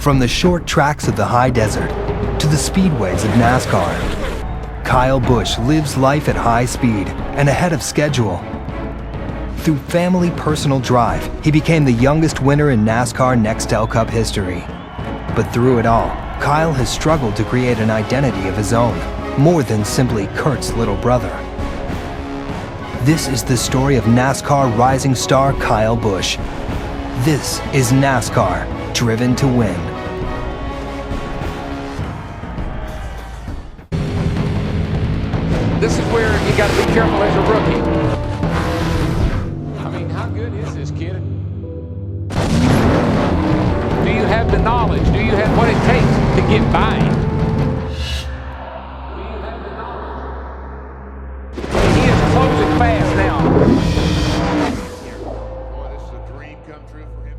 From the short tracks of the high desert to the speedways of NASCAR, Kyle Busch lives life at high speed and ahead of schedule. Through family personal drive, he became the youngest winner in NASCAR Nextel Cup history. But through it all, Kyle has struggled to create an identity of his own, more than simply Kurt's little brother. This is the story of NASCAR rising star Kyle Busch. This is NASCAR, Driven to Win. This is where you got to be careful as a rookie. I mean, how good is this kid? Do you have the knowledge? Do you have what it takes to get by? Do you have the knowledge? He is closing fast now. Boy, this is a dream come true for him.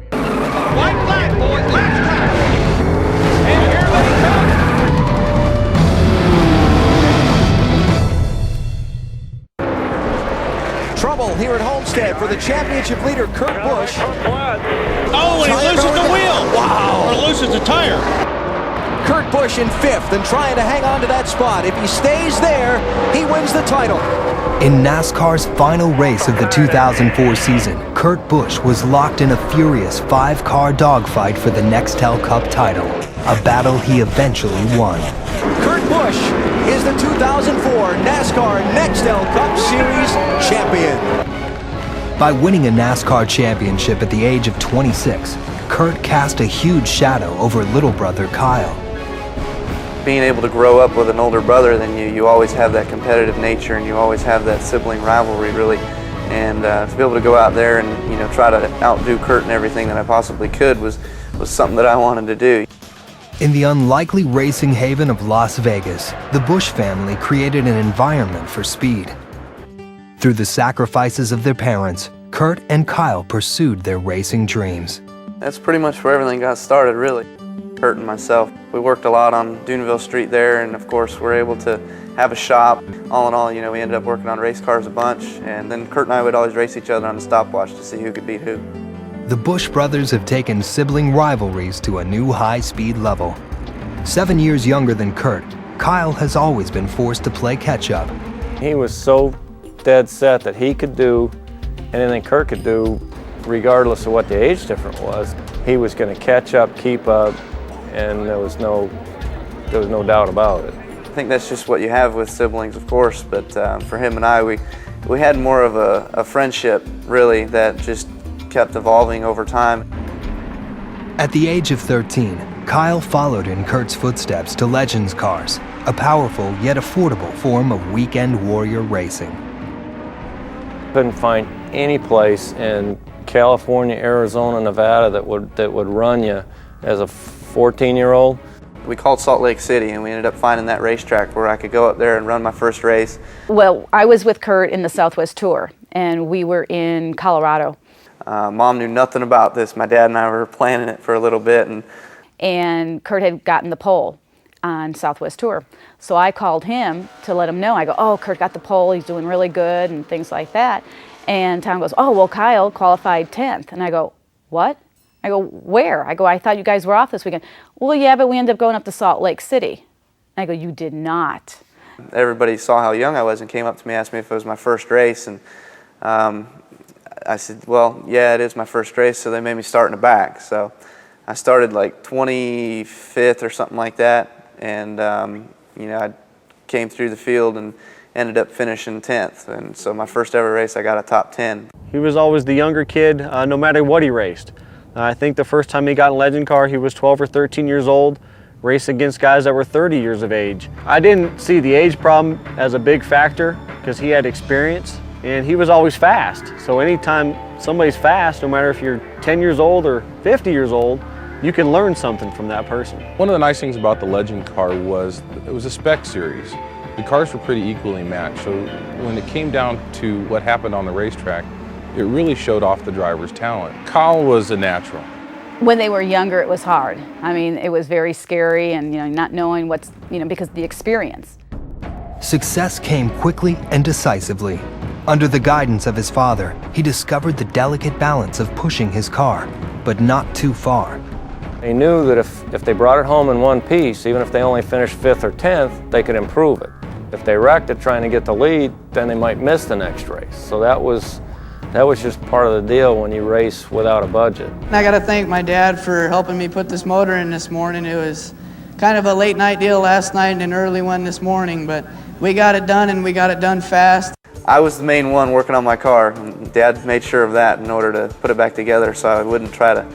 White flag, boys, last time. And here they come. Trouble here at Homestead for the championship leader, Kurt Busch. Oh, and he loses the wheel. Wow. Or loses the tire. Kurt Busch in fifth and trying to hang on to that spot. If he stays there, he wins the title. In NASCAR's final race of the 2004 season, Kurt Busch was locked in a furious 5-car dogfight for the Nextel Cup title, a battle he eventually won. Kurt Busch is the 2004 NASCAR Nextel Cup Series champion. By winning a NASCAR championship at the age of 26, Kurt cast a huge shadow over little brother Kyle. Being able to grow up with an older brother than you always have that competitive nature and you always have that sibling rivalry, really. And to be able to go out there and try to outdo Kurt in everything that I possibly could was something that I wanted to do. In the unlikely racing haven of Las Vegas, the Busch family created an environment for speed. Through the sacrifices of their parents, Kurt and Kyle pursued their racing dreams. That's pretty much where everything got started, really. Kurt and myself, we worked a lot on Duneville Street there, and of course we're able to have a shop. All in all, we ended up working on race cars a bunch, and then Kurt and I would always race each other on the stopwatch to see who could beat who. The Busch brothers have taken sibling rivalries to a new high-speed level. 7 years younger than Kurt, Kyle has always been forced to play catch-up. He was so dead set that he could do anything Kurt could do, regardless of what the age difference was. He was going to catch up, keep up, and there was no doubt about it. I think that's just what you have with siblings, of course, but for him and I, we had more of a friendship, really, that just kept evolving over time. At the age of 13, Kyle followed in Kurt's footsteps to Legends cars, a powerful yet affordable form of weekend warrior racing. Couldn't find any place in California, Arizona, Nevada that would run you as a 14-year-old. We called Salt Lake City, and we ended up finding that racetrack where I could go up there and run my first race. Well, I was with Kurt in the Southwest Tour, and we were in Colorado. Mom knew nothing about this. My dad and I were planning it for a little bit. And Kurt had gotten the pole on Southwest Tour. So I called him to let him know. I go, oh, Kurt got the pole, he's doing really good, and things like that. And Tom goes, oh, well, Kyle qualified 10th. And I go, what? I go, where? I go, I thought you guys were off this weekend. Well, yeah, but we ended up going up to Salt Lake City. And I go, you did not. Everybody saw how young I was and came up to me, asked me if it was my first race. And I said, well, yeah, it is my first race, so they made me start in the back. So I started like 25th or something like that, and I came through the field and ended up finishing 10th. And so my first ever race, I got a top 10. He was always the younger kid, no matter what he raced. I think the first time he got in Legend car, he was 12 or 13 years old, raced against guys that were 30 years of age. I didn't see the age problem as a big factor because he had experience. And he was always fast. So anytime somebody's fast, no matter if you're 10 years old or 50 years old, you can learn something from that person. One of the nice things about the Legend car was it was a spec series. The cars were pretty equally matched. So when it came down to what happened on the racetrack, it really showed off the driver's talent. Kyle was a natural. When they were younger, it was hard. I mean, it was very scary, and not knowing what's, because of the experience. Success came quickly and decisively. Under the guidance of his father, he discovered the delicate balance of pushing his car, but not too far. He knew that if they brought it home in one piece, even if they only finished 5th or 10th, they could improve it. If they wrecked it trying to get the lead, then they might miss the next race. So that was just part of the deal when you race without a budget. I got to thank my dad for helping me put this motor in this morning. It was kind of a late night deal last night and an early one this morning, but we got it done and we got it done fast. I was the main one working on my car. Dad made sure of that in order to put it back together so I wouldn't try to,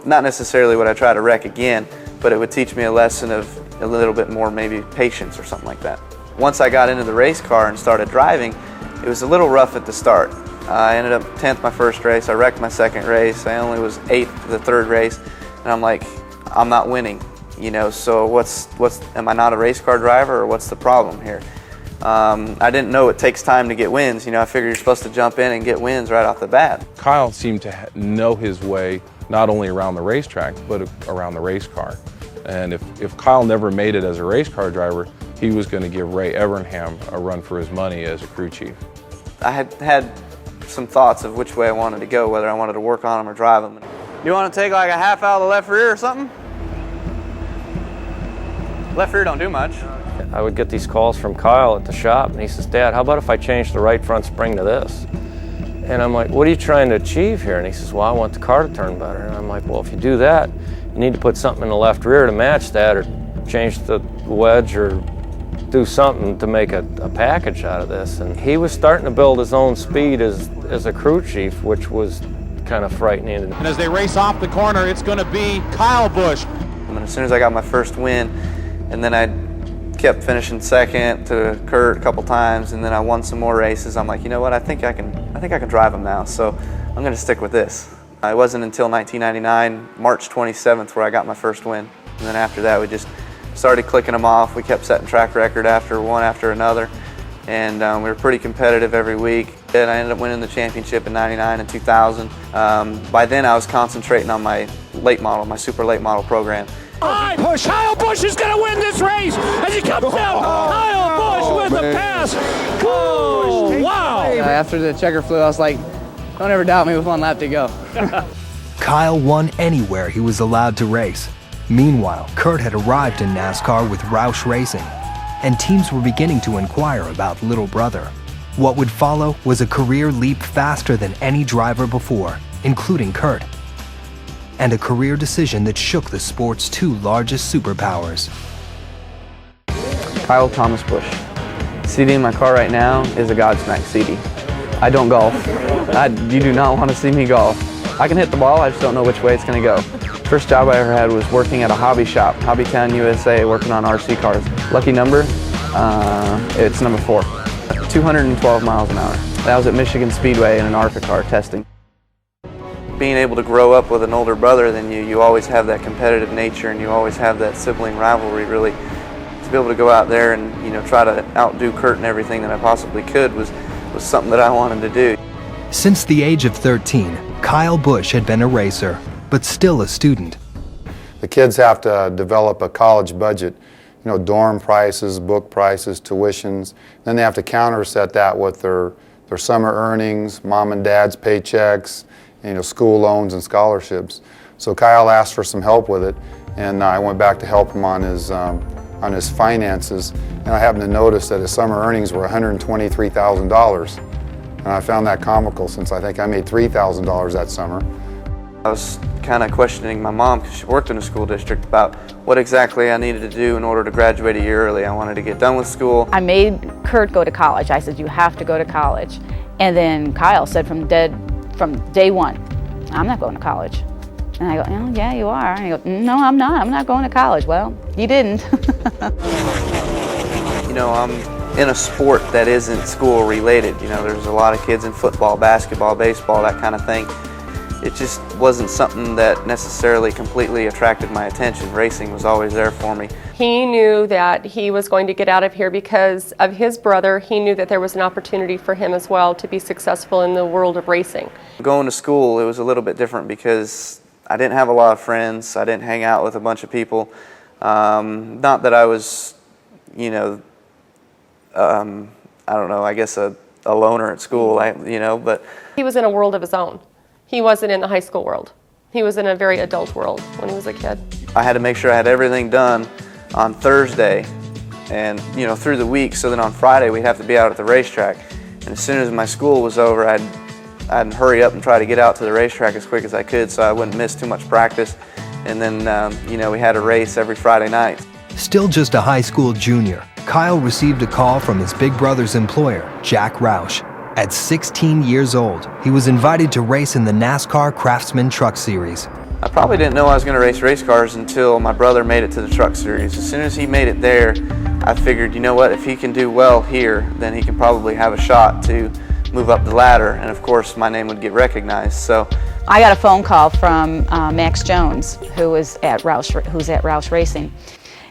not necessarily would I try to wreck again, but it would teach me a lesson of a little bit more maybe patience or something like that. Once I got into the race car and started driving, it was a little rough at the start. I ended up 10th my first race, I wrecked my second race, I only was 8th the third race, and I'm like, I'm not winning, so am I not a race car driver or what's the problem here? I didn't know it takes time to get wins. I figured you're supposed to jump in and get wins right off the bat. Kyle seemed to know his way not only around the racetrack, but around the race car. And if Kyle never made it as a race car driver, he was going to give Ray Evernham a run for his money as a crew chief. I had some thoughts of which way I wanted to go, whether I wanted to work on them or drive them. You want to take like a half out of the left rear or something? Left rear don't do much. I would get these calls from Kyle at the shop, and he says, Dad, how about if I change the right front spring to this? And I'm like, what are you trying to achieve here? And he says, well, I want the car to turn better. And I'm like, well, if you do that, you need to put something in the left rear to match that, or change the wedge, or do something to make a package out of this. And he was starting to build his own speed as a crew chief, which was kind of frightening. And as they race off the corner, it's going to be Kyle Busch. And as soon as I got my first win, and then I kept finishing second to Kurt a couple times, and then I won some more races. I'm like, you know what? I think I can drive them now. So I'm going to stick with this. It wasn't until 1999, March 27th, where I got my first win. And then after that, we just started clicking them off. We kept setting track record one after another, and we were pretty competitive every week. And I ended up winning the championship in '99 and 2000. By then, I was concentrating on my late model, my super late model program. Busch. Kyle Busch is going to win this race as he comes down. Kyle Busch with the pass. Oh, wow. After the checker flew, I was like, don't ever doubt me with one lap to go. Kyle won anywhere he was allowed to race. Meanwhile, Kurt had arrived in NASCAR with Roush Racing, and teams were beginning to inquire about little brother. What would follow was a career leap faster than any driver before, including Kurt, and a career decision that shook the sport's two largest superpowers. Kyle Thomas Busch. CD in my car right now is a Godsmack CD. I don't golf. You do not want to see me golf. I can hit the ball, I just don't know which way it's going to go. First job I ever had was working at a hobby shop, Hobbytown, USA, working on RC cars. Lucky number, it's number 4. 212 miles an hour. That was at Michigan Speedway in an ARCA car testing. Being able to grow up with an older brother than you always have that competitive nature, and you always have that sibling rivalry. Really, to be able to go out there and try to outdo Kurt in everything that I possibly could was something that I wanted to do. Since the age of 13, Kyle Busch had been a racer, but still a student. The kids have to develop a college budget, dorm prices, book prices, tuitions. Then they have to counterset that with their summer earnings, mom and dad's paychecks, school loans and scholarships. So Kyle asked for some help with it, and I went back to help him on his finances. And I happened to notice that his summer earnings were $123,000. And I found that comical, since I think I made $3,000 that summer. I was kind of questioning my mom, because she worked in a school district, about what exactly I needed to do in order to graduate a year early. I wanted to get done with school. I made Kurt go to college. I said, you have to go to college. And then Kyle said from day one, I'm not going to college. And I go, oh, yeah, you are. And he goes, no, I'm not. I'm not going to college. Well, you didn't. I'm in a sport that isn't school related. There's a lot of kids in football, basketball, baseball, that kind of thing. It just wasn't something that necessarily completely attracted my attention. Racing was always there for me. He knew that he was going to get out of here because of his brother. He knew that there was an opportunity for him as well to be successful in the world of racing. Going to school, it was a little bit different because I didn't have a lot of friends. I didn't hang out with a bunch of people. Not that I was, I don't know, I guess a loner at school, but... He was in a world of his own. He wasn't in the high school world. He was in a very adult world when he was a kid. I had to make sure I had everything done on Thursday and through the week, so then on Friday we'd have to be out at the racetrack. And as soon as my school was over, I'd hurry up and try to get out to the racetrack as quick as I could so I wouldn't miss too much practice. And then we had a race every Friday night. Still just a high school junior, Kyle received a call from his big brother's employer, Jack Roush. At 16 years old, he was invited to race in the NASCAR Craftsman Truck Series. I probably didn't know I was going to race cars until my brother made it to the Truck Series. As soon as he made it there, I figured, you know what, if he can do well here, then he can probably have a shot to move up the ladder, and of course my name would get recognized. So I got a phone call from Max Jones, who's at Roush Racing,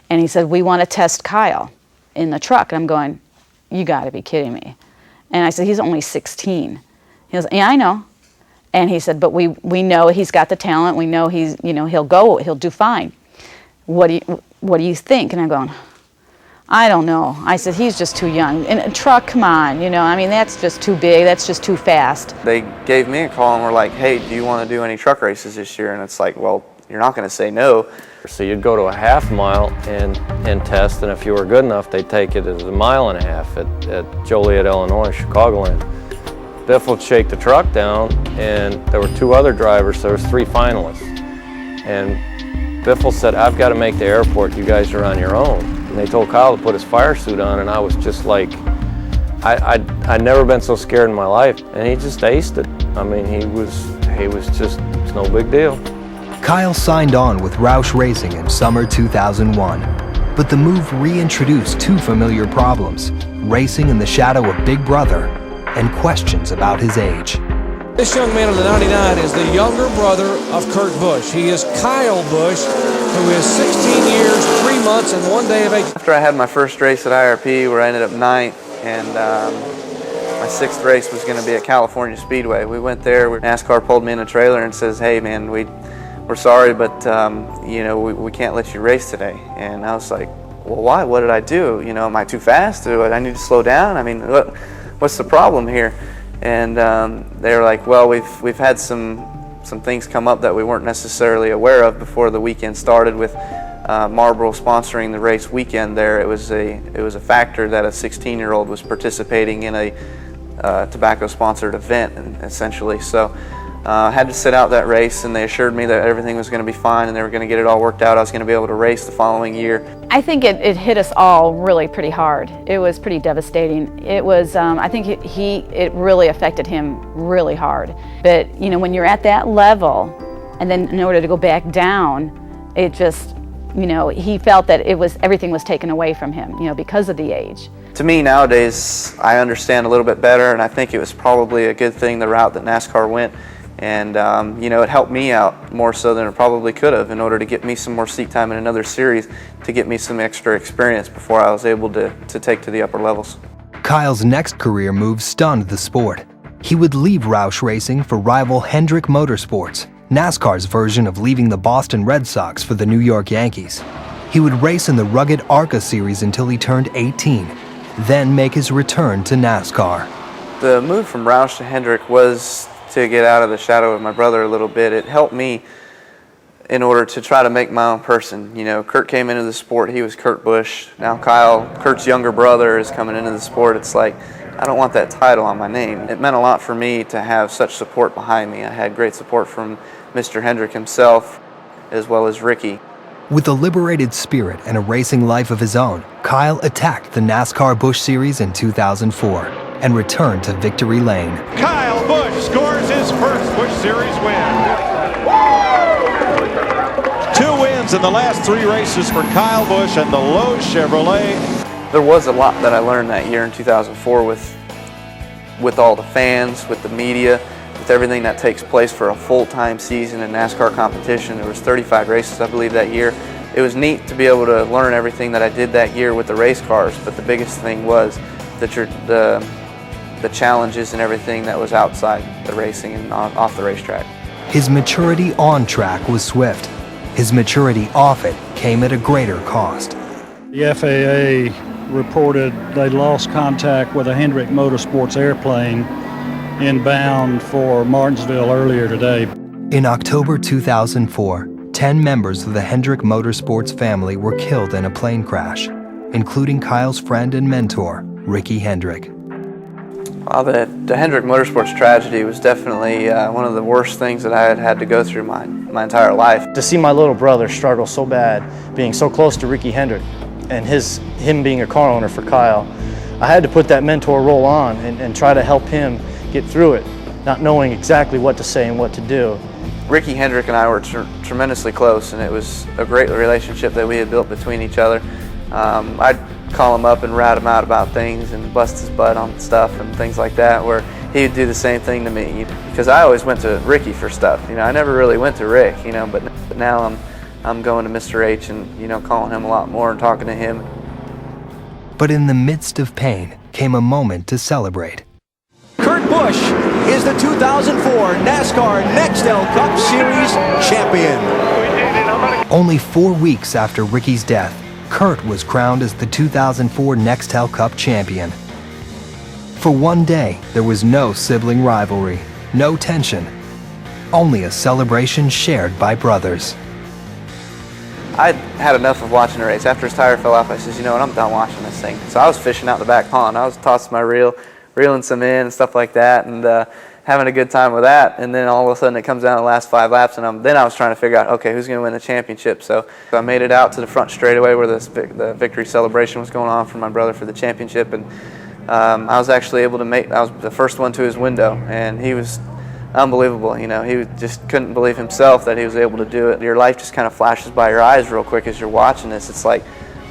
and he said, we want to test Kyle in the truck. And I'm going, you got to be kidding me. And I said, he's only 16. He goes, yeah, I know. And he said, but we know he's got the talent. We know he'll do fine. What do you think? And I'm going, I don't know. I said, he's just too young. In a truck, come on, I mean, that's just too big. That's just too fast. They gave me a call and were like, hey, do you want to do any truck races this year? And it's like, well, you're not going to say no. So you'd go to a half mile and test, and if you were good enough, they'd take it as a mile and a half at Joliet, Illinois, Chicagoland. Biff would shake the truck down, and there were 2 other drivers, so there was 3 finalists. And Biffle said, I've got to make the airport, you guys are on your own. And they told Kyle to put his fire suit on, and I was just like, I'd never been so scared in my life. And he just aced it. I mean, he was just, it's no big deal. Kyle signed on with Roush Racing in summer 2001, but the move reintroduced 2 familiar problems: racing in the shadow of Big Brother and questions about his age. This young man in the 99 is the younger brother of Kurt Busch. He is Kyle Busch, who is 16 years, 3 months, and 1 day of age. After I had my first race at IRP, where I ended up 9th, and my 6th race was going to be at California Speedway. We went there, NASCAR pulled me in a trailer and says, hey man, we're sorry, but we can't let you race today. And I was like, well, why? What did I do? Am I too fast? Do I need to slow down? I mean, what's the problem here? And they were like, well, we've had some things come up that we weren't necessarily aware of before the weekend started with Marlboro sponsoring the race weekend there. It was a factor that a 16-year-old was participating in a tobacco-sponsored event, essentially. So I had to sit out that race, and they assured me that everything was going to be fine and they were going to get it all worked out. I was going to be able to race the following year. I think it hit us all really pretty hard. It was pretty devastating. It was, I think it really affected him really hard. But, when you're at that level, and then in order to go back down, it just, he felt that everything was taken away from him, because of the age. To me nowadays, I understand a little bit better, and I think it was probably a good thing, the route that NASCAR went. And it helped me out more so than it probably could have in order to get me some more seat time in another series, to get me some extra experience before I was able to take to the upper levels. Kyle's next career move stunned the sport. He would leave Roush Racing for rival Hendrick Motorsports, NASCAR's version of leaving the Boston Red Sox for the New York Yankees. He would race in the rugged ARCA series until he turned 18, then make his return to NASCAR. The move from Roush to Hendrick was to get out of the shadow of my brother a little bit. It helped me in order to try to make my own person. Kurt came into the sport, he was Kurt Busch. Now Kyle, Kurt's younger brother, is coming into the sport. It's like, I don't want that title on my name. It meant a lot for me to have such support behind me. I had great support from Mr. Hendrick himself, as well as Ricky. With a liberated spirit and a racing life of his own, Kyle attacked the NASCAR Busch Series in 2004 and returned to victory lane. Kyle Busch scores his first Busch Series win. 2 wins in the last 3 races for Kyle Busch and the Lowe's Chevrolet. There was a lot that I learned that year in 2004 with all the fans, with the media, with everything that takes place for a full-time season in NASCAR competition. There was 35 races, I believe, that year. It was neat to be able to learn everything that I did that year with the race cars, but the biggest thing was that the challenges and everything that was outside the racing and off the racetrack. His maturity on track was swift. His maturity off it came at a greater cost. The FAA reported they lost contact with a Hendrick Motorsports airplane inbound for Martinsville earlier today. In October 2004, 10 members of the Hendrick Motorsports family were killed in a plane crash, including Kyle's friend and mentor, Ricky Hendrick. Well, the Hendrick Motorsports tragedy was definitely one of the worst things that I had had to go through my entire life. To see my little brother struggle so bad, being so close to Ricky Hendrick, and him being a car owner for Kyle, I had to put that mentor role on and try to help him get through it, not knowing exactly what to say and what to do. Ricky Hendrick and I were tremendously close, and it was a great relationship that we had built between each other. I'd call him up and rat him out about things and bust his butt on stuff and things like that, where he would do the same thing to me, because I always went to Ricky for stuff. I never really went to Rick, but now I'm going to Mr. H and calling him a lot more and talking to him. But in the midst of pain came a moment to celebrate. Kurt Busch is the 2004 NASCAR Nextel Cup Series champion. Only 4 weeks after Ricky's death, Kurt was crowned as the 2004 Nextel Cup champion. For one day, there was no sibling rivalry, no tension, only a celebration shared by brothers. I had enough of watching the race. After his tire fell off, I said, you know what, I'm done watching this thing. So I was fishing out the back pond. I was tossing my reel, reeling some in and stuff like that, and having a good time with that. And then all of a sudden it comes down to the last 5 laps, and then I was trying to figure out, okay, who's going to win the championship? So I made it out to the front straightaway where the victory celebration was going on for my brother for the championship, and I was actually able to I was the first one to his window, and he was unbelievable. He just couldn't believe himself that he was able to do it. Your life just kind of flashes by your eyes real quick as you're watching this. It's like,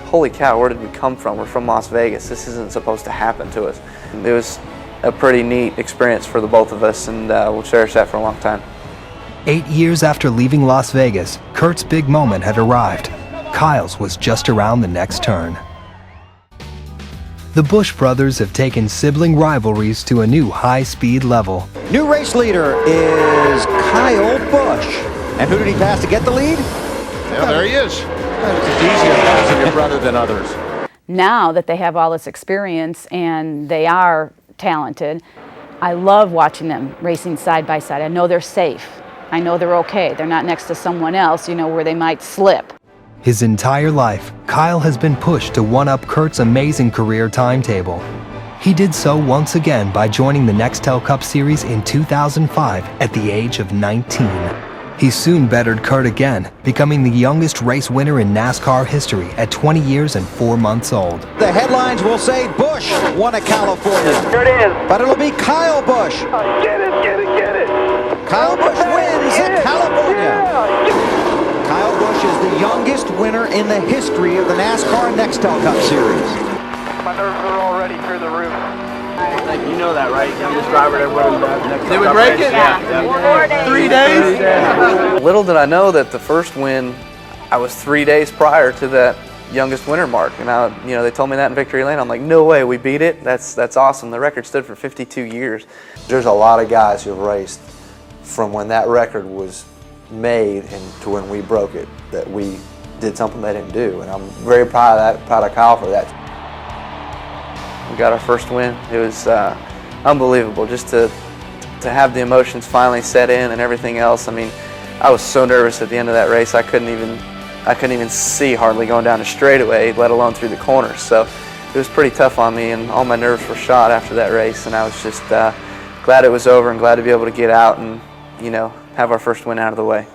holy cow, where did we come from? We're from Las Vegas. This isn't supposed to happen to us. It was a pretty neat experience for the both of us, and we'll cherish that for a long time. 8 years after leaving Las Vegas, Kurt's big moment had arrived. Kyle's was just around the next turn. The Busch brothers have taken sibling rivalries to a new high-speed level. New race leader is Kyle Busch. And who did he pass to get the lead? Yeah, there he is. It's easier passing your brother than others. Now that they have all this experience and they are talented, I love watching them racing side by side. I know they're safe. I know they're okay. They're not next to someone else, where they might slip. His entire life, Kyle has been pushed to one-up Kurt's amazing career timetable. He did so once again by joining the Nextel Cup Series in 2005 at the age of 19. He soon bettered Kurt again, becoming the youngest race winner in NASCAR history at 20 years and 4 months old. The headlines will say Busch won at California. Here it is. But it'll be Kyle Busch. Get it. Kyle Busch wins at California. Yeah. Kyle Busch is the youngest winner in the history of the NASCAR Nextel Cup Series. My nerves are already through the roof. You know that, right? Youngest driver to win the Nextel Cup. Did we break it? Yeah. 4 days. 3 days. Little did I know that the first win, I was 3 days prior to that youngest winner mark, and they told me that in Victory Lane. I'm like, no way, we beat it. That's awesome. The record stood for 52 years. There's a lot of guys who've raced from when that record was made and to when we broke it, that we did something they didn't do, and I'm very proud of Kyle for that. We got our first win. It was unbelievable just to have the emotions finally set in and everything else. I mean, I was so nervous at the end of that race. I couldn't even see hardly going down the straightaway, let alone through the corners. So it was pretty tough on me, and all my nerves were shot after that race, and I was just glad it was over and glad to be able to get out and have our first win out of the way.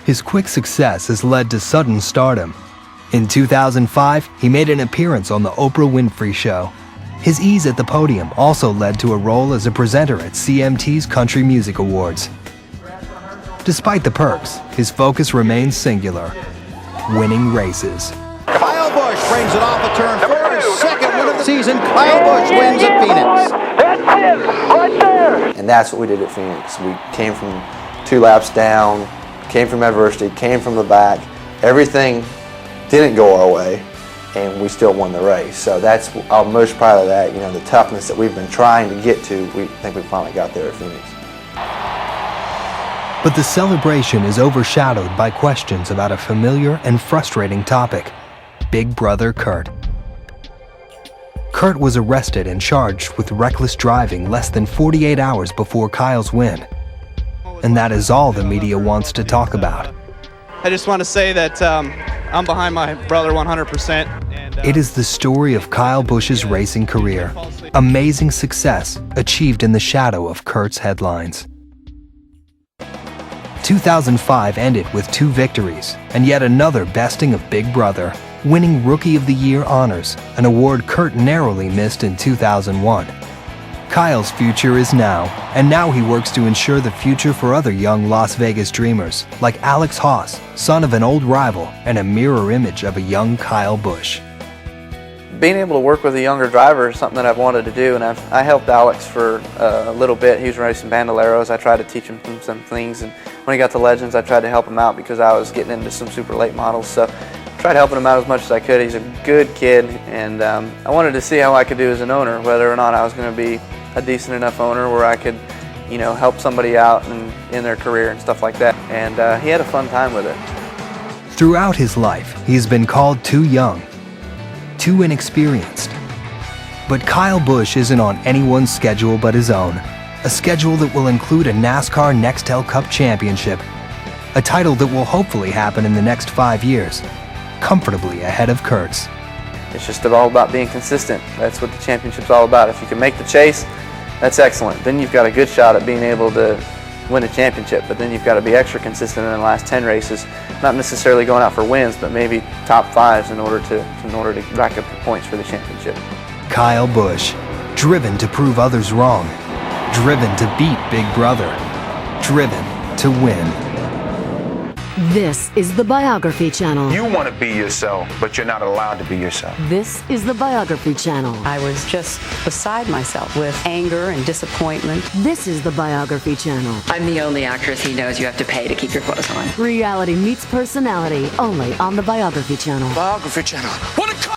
His quick success has led to sudden stardom. In 2005, he made an appearance on the Oprah Winfrey Show. His ease at the podium also led to a role as a presenter at CMT's Country Music Awards. Despite the perks, his focus remains singular: winning races. Kyle Busch brings it off a turn for his second win of the season. Kyle Busch wins at Phoenix. That's it, right there. And that's what we did at Phoenix. We came from 2 laps down, came from adversity, came from the back. Everything didn't go our way, and we still won the race. So I'm most proud of that. The toughness that we've been trying to get to, we think we finally got there at Phoenix. But the celebration is overshadowed by questions about a familiar and frustrating topic: Big Brother Kurt. Kurt was arrested and charged with reckless driving less than 48 hours before Kyle's win. and that is all the media wants to talk about. I just want to say that I'm behind my brother 100%. It is the story of Kyle Busch's racing career. Amazing success achieved in the shadow of Kurt's headlines. 2005 ended with 2 victories and yet another besting of Big Brother, winning Rookie of the Year honors, an award Kurt narrowly missed in 2001. Kyle's future is now, and now he works to ensure the future for other young Las Vegas dreamers like Alex Haas, son of an old rival and a mirror image of a young Kyle Busch. Being able to work with a younger driver is something that I've wanted to do, and I helped Alex for a little bit. He was racing Bandoleros. I tried to teach him some things, and when he got to Legends, I tried to help him out because I was getting into some super late models. So I tried helping him out as much as I could. He's a good kid, and I wanted to see how I could do as an owner, whether or not I was going to be a decent enough owner where I could, you know, help somebody out in their career and stuff like that. And he had a fun time with it. Throughout his life, he's been called too young, too inexperienced. But Kyle Busch isn't on anyone's schedule but his own, a schedule that will include a NASCAR Nextel Cup Championship, a title that will hopefully happen in the next 5 years, comfortably ahead of Kurt's. It's just all about being consistent. That's what the championship's all about. If you can make the chase, that's excellent. Then you've got a good shot at being able to win a championship, but then you've got to be extra consistent in the last 10 races, not necessarily going out for wins, but maybe top 5s in order to rack up the points for the championship. Kyle Busch, driven to prove others wrong, driven to beat Big Brother, driven to win. This is the Biography Channel. You want to be yourself, but you're not allowed to be yourself. This is the Biography Channel. I was just beside myself with anger and disappointment. This is the Biography Channel. I'm the only actress he knows you have to pay to keep your clothes on. Reality meets personality, only on the Biography Channel. Biography Channel. What a